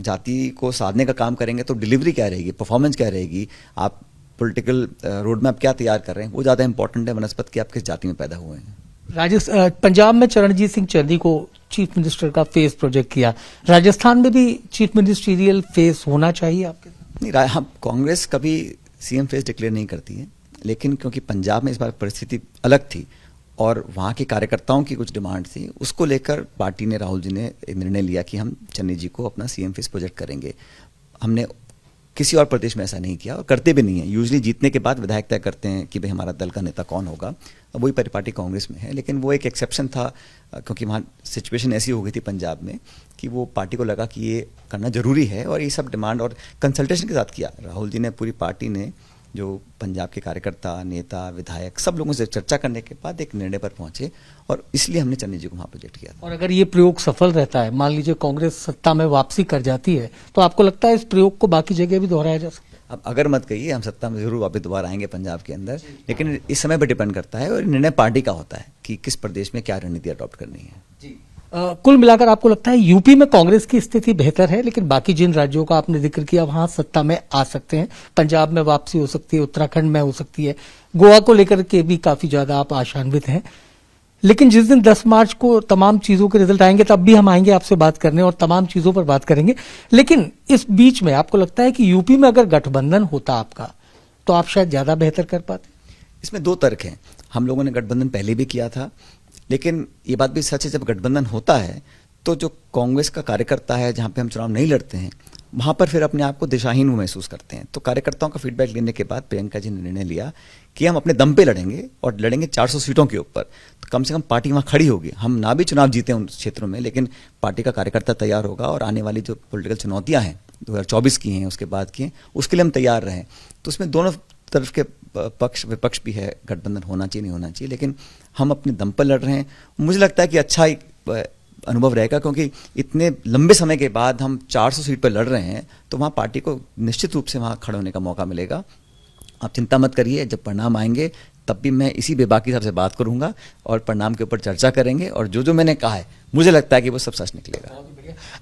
जाति को साधने का काम करेंगे तो डिलीवरी क्या रहेगी, परफॉर्मेंस क्या रहेगी, आप पॉलिटिकल रोड मैप क्या तैयार कर रहे हैं, वो ज़्यादा इंपॉर्टेंट है बनस्पत कि आप किस जाति में पैदा हुए हैं। पंजाब में चरणजीत सिंह चन्नी को चीफ मिनिस्टर का फेस प्रोजेक्ट किया, राजस्थान में भी चीफ मिनिस्ट्रियल फेस होना चाहिए आपके? नहीं, हम कांग्रेस कभी सीएम फेस डिक्लेयर नहीं करती है, लेकिन क्योंकि पंजाब में इस बार परिस्थिति अलग थी और वहाँ के कार्यकर्ताओं की कुछ डिमांड थी, उसको लेकर पार्टी ने, राहुल जी ने एक निर्णय लिया कि हम चन्नी जी को अपना सीएम फेस प्रोजेक्ट करेंगे। हमने किसी और प्रदेश में ऐसा नहीं किया और करते भी नहीं है। यूजुअली जीतने के बाद विधायक तय करते हैं कि भाई हमारा दल का नेता कौन होगा, वही परिपाटी कांग्रेस में है। लेकिन वो एक एक्सेप्शन था, क्योंकि वहाँ सिचुएशन ऐसी हो गई थी पंजाब में कि वो पार्टी को लगा कि ये करना जरूरी है, और ये सब डिमांड और कंसल्टेशन के साथ किया। राहुल जी ने, पूरी पार्टी ने, जो पंजाब के कार्यकर्ता, नेता, विधायक, सब लोगों से चर्चा करने के बाद एक निर्णय पर पहुंचे, और इसलिए हमने चन्नी जी को वहां प्रोजेक्ट किया था। और अगर ये प्रयोग सफल रहता है, मान लीजिए कांग्रेस सत्ता में वापसी कर जाती है, तो आपको लगता है इस प्रयोग को बाकी जगह भी दोहराया जा सकता है? अब अगर मत कहिए, हम सत्ता में जरूर वापस दोबारा आएंगे पंजाब के अंदर, लेकिन इस समय पर डिपेंड करता है और निर्णय पार्टी का होता है कि किस प्रदेश में क्या रणनीति अडॉप्ट करनी है। कुल मिलाकर आपको लगता है यूपी में कांग्रेस की स्थिति बेहतर है, लेकिन बाकी जिन राज्यों का आपने जिक्र किया वहां सत्ता में आ सकते हैं, पंजाब में वापसी हो सकती है, उत्तराखंड में हो सकती है, गोवा को लेकर के भी काफी ज्यादा आप आशान्वित हैं। लेकिन जिस दिन 10 मार्च को तमाम चीजों के रिजल्ट आएंगे तब भी हम आएंगे आपसे बात करने और तमाम चीजों पर बात करेंगे। लेकिन इस बीच में आपको लगता है कि यूपी में अगर गठबंधन होता आपका तो आप शायद ज्यादा बेहतर कर पाते? इसमें दो तर्क हैं। हम लोगों ने गठबंधन पहले भी किया था, लेकिन ये बात भी सच है, जब गठबंधन होता है तो जो कांग्रेस का कार्यकर्ता है, जहाँ पे हम चुनाव नहीं लड़ते हैं, वहाँ पर फिर अपने आप को दिशाहीन महसूस करते हैं। तो कार्यकर्ताओं का फीडबैक लेने के बाद प्रियंका जी ने निर्णय लिया कि हम अपने दम पे लड़ेंगे, और लड़ेंगे 400 सीटों के ऊपर। तो कम से कम पार्टी वहाँ खड़ी होगी। हम ना भी चुनाव जीते उन क्षेत्रों में, लेकिन पार्टी का कार्यकर्ता तैयार होगा, और आने वाली जो पॉलिटिकल चुनौतियाँ हैं 2024 की हैं, उसके बाद की हैं, उसके लिए हम तैयार रहें। तो उसमें दोनों तरफ के पक्ष विपक्ष भी है, गठबंधन होना चाहिए नहीं होना चाहिए, लेकिन हम अपने दम पर लड़ रहे हैं। मुझे लगता है कि अच्छा ही अनुभव रहेगा, क्योंकि इतने लंबे समय के बाद हम 400 सीट पर लड़ रहे हैं, तो वहाँ पार्टी को निश्चित रूप से वहाँ खड़े होने का मौका मिलेगा। आप चिंता मत करिए, जब परिणाम आएंगे तब भी मैं इसी बेबाकी साहब से बात करूंगा और परिणाम के ऊपर चर्चा करेंगे, और जो जो मैंने कहा है मुझे लगता है कि वो सब सच निकलेगा।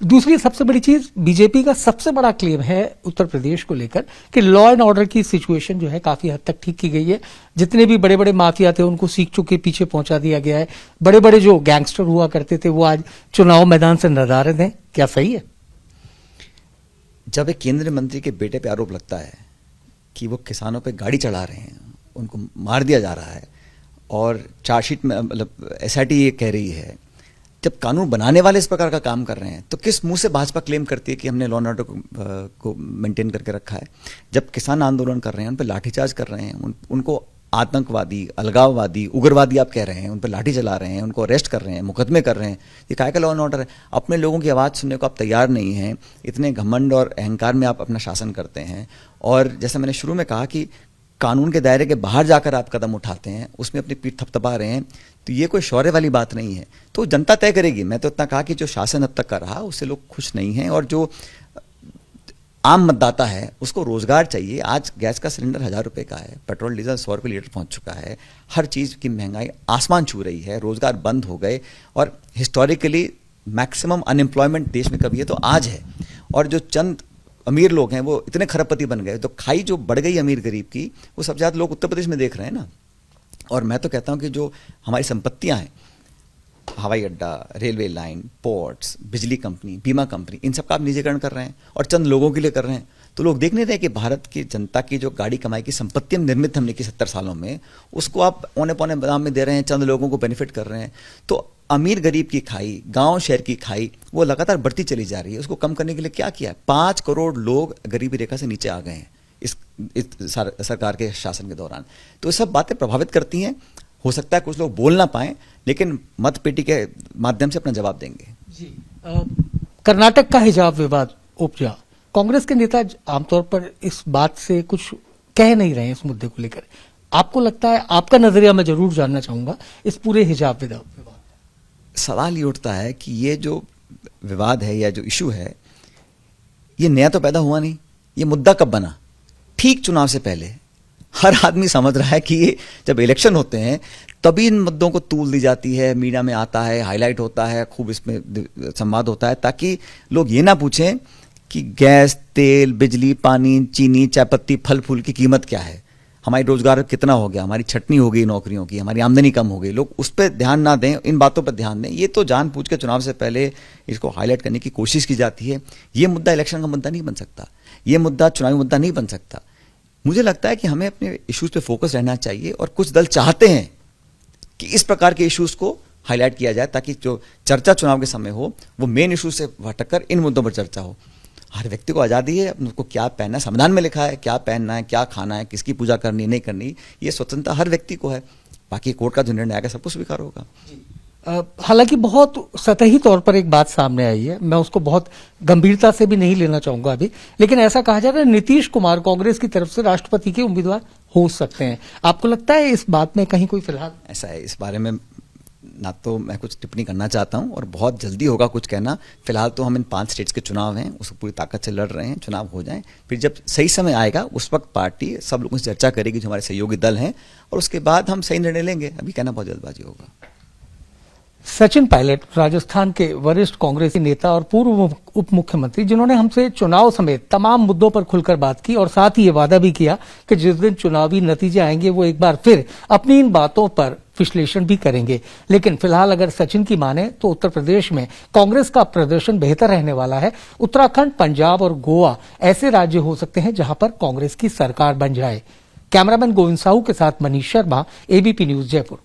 दूसरी सबसे बड़ी चीज, बीजेपी का सबसे बड़ा क्लेम है उत्तर प्रदेश को लेकर कि लॉ एंड ऑर्डर की सिचुएशन जो है काफी हद तक ठीक की गई है। जितने भी बड़े बड़े माफिया थे उनको सीख चुक के पीछे पहुंचा दिया गया है। बड़े बड़े जो गैंगस्टर हुआ करते थे वो आज चुनाव मैदान से नदारद हैं। क्या सही है? जब एक केंद्रीय मंत्री के बेटे पे आरोप लगता है कि वो किसानों पे गाड़ी चढ़ा रहे हैं, उनको मार दिया जा रहा है, और चार्जशीट में मतलब एसआईटी ये कह रही है, जब कानून बनाने वाले इस प्रकार का काम कर रहे हैं, तो किस मुंह से भाजपा क्लेम करती है कि हमने लॉ एंड ऑर्डर को मेंटेन करके रखा है? जब किसान आंदोलन कर रहे हैं, उन पर लाठीचार्ज कर रहे हैं, उनको आतंकवादी, अलगाववादी, उग्रवादी आप कह रहे हैं, उन पर लाठी चला रहे हैं, उनको अरेस्ट कर रहे हैं, मुकदमे कर रहे हैं, ये काहे का लॉ एंड ऑर्डर है? अपने लोगों की आवाज़ सुनने को आप तैयार नहीं हैं, इतने घमंड और अहंकार में आप अपना शासन करते हैं। और जैसे मैंने शुरू में कहा कि कानून के दायरे के बाहर जाकर आप कदम उठाते हैं, उसमें अपनी पीठ थपथपा रहे हैं, तो ये कोई शौर्य वाली बात नहीं है। तो जनता तय करेगी। मैं तो इतना कहा कि जो शासन अब तक का रहा उससे लोग खुश नहीं हैं, और जो आम मतदाता है उसको रोजगार चाहिए। आज गैस का सिलेंडर 1000 रुपये का है, पेट्रोल डीजल 100 रुपये लीटर पहुंच चुका है, हर चीज़ की महंगाई आसमान छू रही है, रोजगार बंद हो गए, और हिस्टोरिकली मैक्सिमम अनएम्प्लॉयमेंट देश में कभी है तो आज है। और जो चंद अमीर लोग हैं वो इतने खरबपति बन गए, तो खाई जो बढ़ गई अमीर गरीब की, वो सब ज़्यादा लोग उत्तर प्रदेश में देख रहे हैं ना। और मैं तो कहता हूं कि जो हमारी संपत्तियां हैं, हवाई अड्डा, रेलवे लाइन, पोर्ट्स, बिजली कंपनी, बीमा कंपनी, इन सब का आप निजीकरण कर रहे हैं और चंद लोगों के लिए कर रहे हैं। तो लोग देख नहीं रहे कि भारत की जनता की जो गाड़ी कमाई की संपत्ति निर्मित हमने की 70 सालों में, उसको आप औने पौने दाम में दे रहे हैं, चंद लोगों को बेनिफिट कर रहे हैं। तो अमीर गरीब की खाई, गांव शहर की खाई, वो लगातार बढ़ती चली जा रही है। उसको कम करने के लिए क्या किया है? 5 करोड़ लोग गरीबी रेखा से नीचे आ गए हैं इस सरकार के शासन के दौरान। तो ये सब बातें प्रभावित करती हैं। हो सकता है कुछ लोग बोल ना पाएं, लेकिन मत पेटी के माध्यम से अपना जवाब देंगे। जी, कर्नाटक का हिजाब विवाद उपजा, कांग्रेस के नेता आमतौर पर इस बात से कुछ कह नहीं रहे हैं इस मुद्दे को लेकर। आपको लगता है, आपका नजरिया मैं जरूर जानना चाहूंगा इस पूरे हिजाब विवाद। सवाल ये उठता है कि ये जो विवाद है या जो इशू है, ये नया तो पैदा हुआ नहीं। ये मुद्दा कब बना? ठीक चुनाव से पहले। हर आदमी समझ रहा है कि ये जब इलेक्शन होते हैं तभी इन मुद्दों को तूल दी जाती है, मीडिया में आता है, हाईलाइट होता है, खूब इसमें संवाद होता है, ताकि लोग ये ना पूछें कि गैस, तेल, बिजली, पानी, चीनी, चायपत्ती, फल फूल की कीमत क्या है, हमारी रोजगार कितना हो गया, हमारी छटनी हो गई नौकरियों की, हमारी आमदनी कम हो गई। लोग उस पर ध्यान ना दें, इन बातों पर ध्यान दें। ये तो जानबूझ के चुनाव से पहले इसको हाईलाइट करने की कोशिश की जाती है। ये मुद्दा इलेक्शन का मुद्दा नहीं बन सकता, ये मुद्दा चुनावी मुद्दा नहीं बन सकता। मुझे लगता है कि हमें अपने इश्यूज पे फोकस रहना चाहिए, और कुछ दल चाहते हैं कि इस प्रकार के इश्यूज को हाईलाइट किया जाए, ताकि जो चर्चा चुनाव के समय हो वो मेन इशू से भटककर इन मुद्दों पर चर्चा हो। हर व्यक्ति को आज़ादी है, उसको क्या पहनना है, संविधान में लिखा है क्या पहनना है, क्या खाना है, किसकी पूजा करनी है, नहीं करनी, ये स्वतंत्रता हर व्यक्ति को है। बाकी कोर्ट का जो निर्णय आएगा सबको स्वीकार होगा। हालांकि बहुत सतही तौर पर एक बात सामने आई है, मैं उसको बहुत गंभीरता से भी नहीं लेना चाहूंगा अभी, लेकिन ऐसा कहा जा रहा है नीतीश कुमार कांग्रेस की तरफ से राष्ट्रपति के उम्मीदवार हो सकते हैं। आपको लगता है इस बात में कहीं कोई फिलहाल ऐसा है? इस बारे में ना तो मैं कुछ टिप्पणी करना चाहता हूं, और बहुत जल्दी होगा कुछ कहना। फिलहाल तो हम इन 5 स्टेट्स के चुनाव हैं, उसको पूरी ताकत से लड़ रहे हैं। चुनाव हो जाएं, फिर जब सही समय आएगा उस वक्त पार्टी सब लोगों से चर्चा करेगी, जो हमारे सहयोगी दल हैं, और उसके बाद हम सही निर्णय लेंगे। अभी कहना बहुत जल्दबाजी होगा। सचिन पायलट, राजस्थान के वरिष्ठ कांग्रेसी नेता और पूर्व उप मुख्यमंत्री, जिन्होंने हमसे चुनाव समेत तमाम मुद्दों पर खुलकर बात की, और साथ ही ये वादा भी किया कि जिस दिन चुनावी नतीजे आएंगे वो एक बार फिर अपनी इन बातों पर विश्लेषण भी करेंगे। लेकिन फिलहाल अगर सचिन की माने तो उत्तर प्रदेश में कांग्रेस का प्रदर्शन बेहतर रहने वाला है। उत्तराखंड, पंजाब और गोवा ऐसे राज्य हो सकते हैं जहां पर कांग्रेस की सरकार बन जाए। कैमरामैन गोविंद साहू के साथ मनीष शर्मा, एबीपी न्यूज, जयपुर।